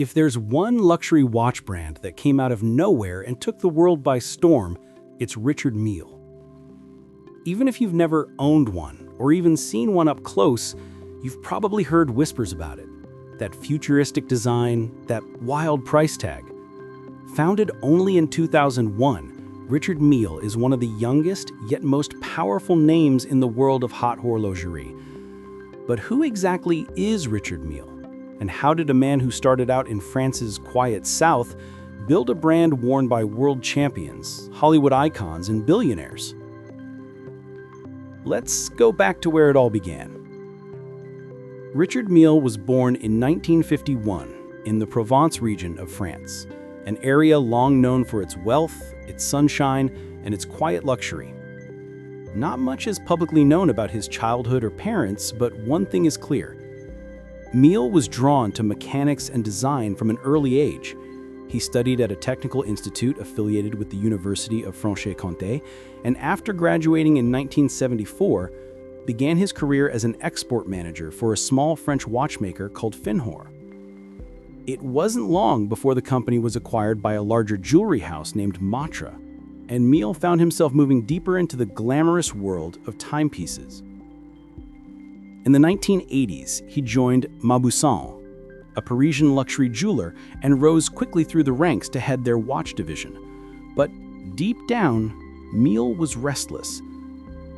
If there's one luxury watch brand that came out of nowhere and took the world by storm, it's Richard Mille. Even if you've never owned one or even seen one up close, you've probably heard whispers about it. That futuristic design, that wild price tag. Founded only in 2001, Richard Mille is one of the youngest yet most powerful names in the world of haute horlogerie. But who exactly is Richard Mille? And how did a man who started out in France's quiet south build a brand worn by world champions, Hollywood icons, and billionaires? Let's go back to where it all began. Richard Mille was born in 1951 in the Provence region of France, an area long known for its wealth, its sunshine, and its quiet luxury. Not much is publicly known about his childhood or parents, but one thing is clear. Mille was drawn to mechanics and design from an early age. He studied at a technical institute affiliated with the University of Franche-Comté, and after graduating in 1974, began his career as an export manager for a small French watchmaker called Finhor. It wasn't long before the company was acquired by a larger jewelry house named Matra, and Mille found himself moving deeper into the glamorous world of timepieces. In the 1980s, he joined Mauboussin, a Parisian luxury jeweler, and rose quickly through the ranks to head their watch division. But deep down, Mille was restless.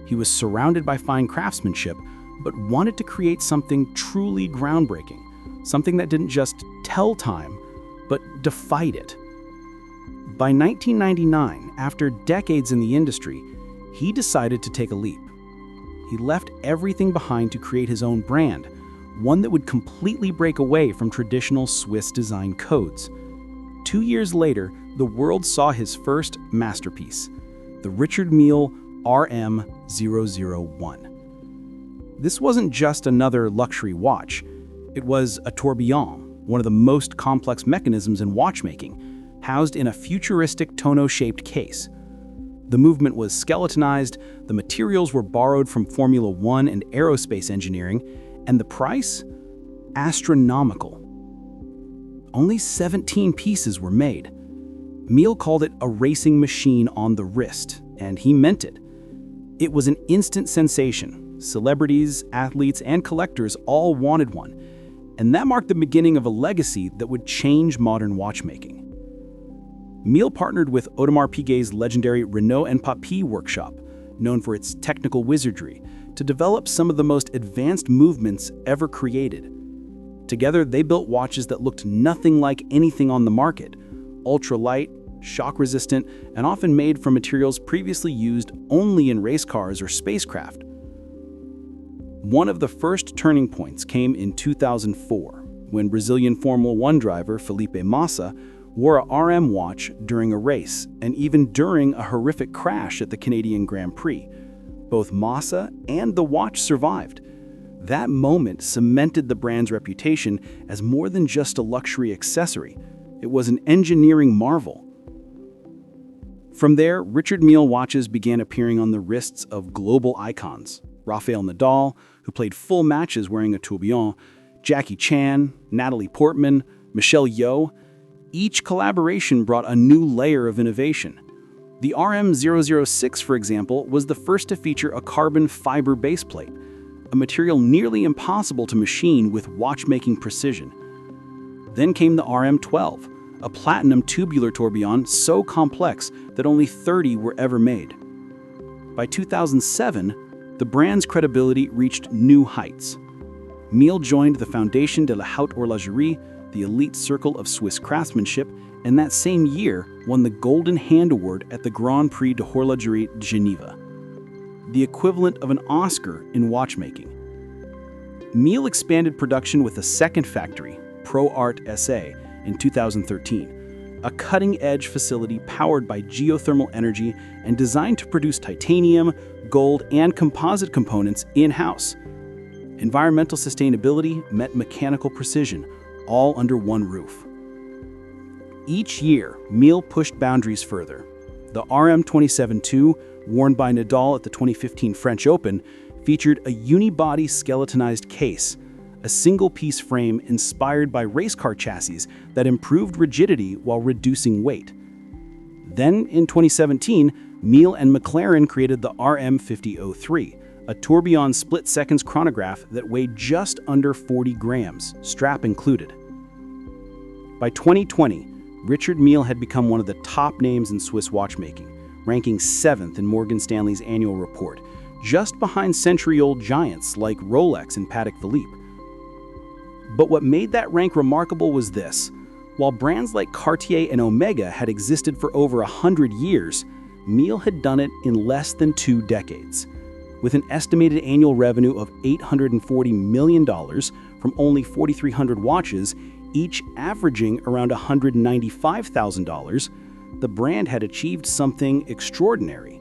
He was surrounded by fine craftsmanship, but wanted to create something truly groundbreaking, something that didn't just tell time, but defied it. By 1999, after decades in the industry, he decided to take a leap. He left everything behind to create his own brand, one that would completely break away from traditional Swiss design codes. 2 years later, the world saw his first masterpiece, the Richard Mille RM001. This wasn't just another luxury watch. It was a tourbillon, one of the most complex mechanisms in watchmaking, housed in a futuristic tonneau-shaped case. The movement was skeletonized, the materials were borrowed from Formula One and aerospace engineering, and the price? Astronomical. Only 17 pieces were made. Mille called it a racing machine on the wrist, and he meant it. It was an instant sensation. Celebrities, athletes, and collectors all wanted one, and that marked the beginning of a legacy that would change modern watchmaking. Mille partnered with Audemars Piguet's legendary Renault and Papy workshop, known for its technical wizardry, to develop some of the most advanced movements ever created. Together, they built watches that looked nothing like anything on the market, ultra-light, shock-resistant, and often made from materials previously used only in race cars or spacecraft. One of the first turning points came in 2004, when Brazilian Formula One driver Felipe Massa wore a RM watch during a race, and even during a horrific crash at the Canadian Grand Prix. Both Massa and the watch survived. That moment cemented the brand's reputation as more than just a luxury accessory. It was an engineering marvel. From there, Richard Mille watches began appearing on the wrists of global icons. Rafael Nadal, who played full matches wearing a tourbillon, Jackie Chan, Natalie Portman, Michelle Yeoh. Each collaboration brought a new layer of innovation. The RM006, for example, was the first to feature a carbon fiber baseplate, a material nearly impossible to machine with watchmaking precision. Then came the RM12, a platinum tubular tourbillon so complex that only 30 were ever made. By 2007, the brand's credibility reached new heights. Mille joined the Fondation de la Haute Horlogerie, the elite circle of Swiss craftsmanship, and that same year won the Golden Hand Award at the Grand Prix de Horlogerie de Geneva, the equivalent of an Oscar in watchmaking. Mille expanded production with a second factory, Pro Art SA, in 2013, a cutting-edge facility powered by geothermal energy and designed to produce titanium, gold, and composite components in-house. Environmental sustainability met mechanical precision, all under one roof. Each year, Mille pushed boundaries further. The RM27-2, worn by Nadal at the 2015 French Open, featured a unibody skeletonized case, a single-piece frame inspired by race car chassis that improved rigidity while reducing weight. Then, in 2017, Mille and McLaren created the RM5003, a tourbillon split-seconds chronograph that weighed just under 40 grams, strap included. By 2020, Richard Mille had become one of the top names in Swiss watchmaking, ranking 7th in Morgan Stanley's annual report, just behind century-old giants like Rolex and Patek Philippe. But what made that rank remarkable was this. While brands like Cartier and Omega had existed for over 100 years, Mille had done it in less than 2 decades. With an estimated annual revenue of $840 million from only 4,300 watches, each averaging around $195,000, the brand had achieved something extraordinary.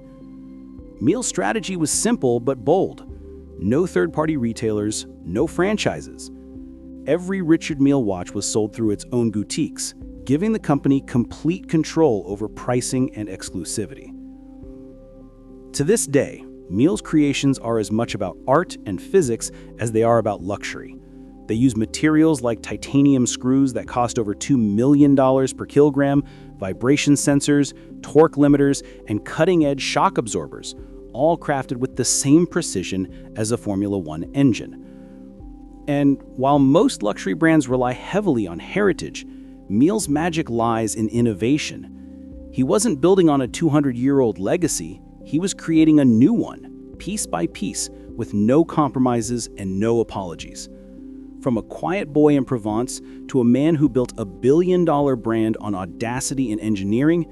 Mille's strategy was simple but bold. No third-party retailers, no franchises. Every Richard Mille watch was sold through its own boutiques, giving the company complete control over pricing and exclusivity. To this day, Mille's creations are as much about art and physics as they are about luxury. They use materials like titanium screws that cost over $2 million per kilogram, vibration sensors, torque limiters, and cutting-edge shock absorbers, all crafted with the same precision as a Formula One engine. And while most luxury brands rely heavily on heritage, Mille's magic lies in innovation. He wasn't building on a 200-year-old legacy, he was creating a new one, piece by piece, with no compromises and no apologies. From a quiet boy in Provence to a man who built a billion-dollar brand on audacity and engineering,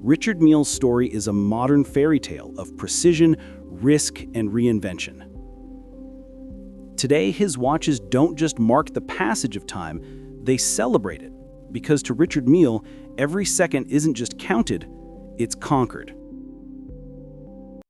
Richard Mille's story is a modern fairy tale of precision, risk, and reinvention. Today, his watches don't just mark the passage of time, they celebrate it. Because to Richard Mille, every second isn't just counted, it's conquered.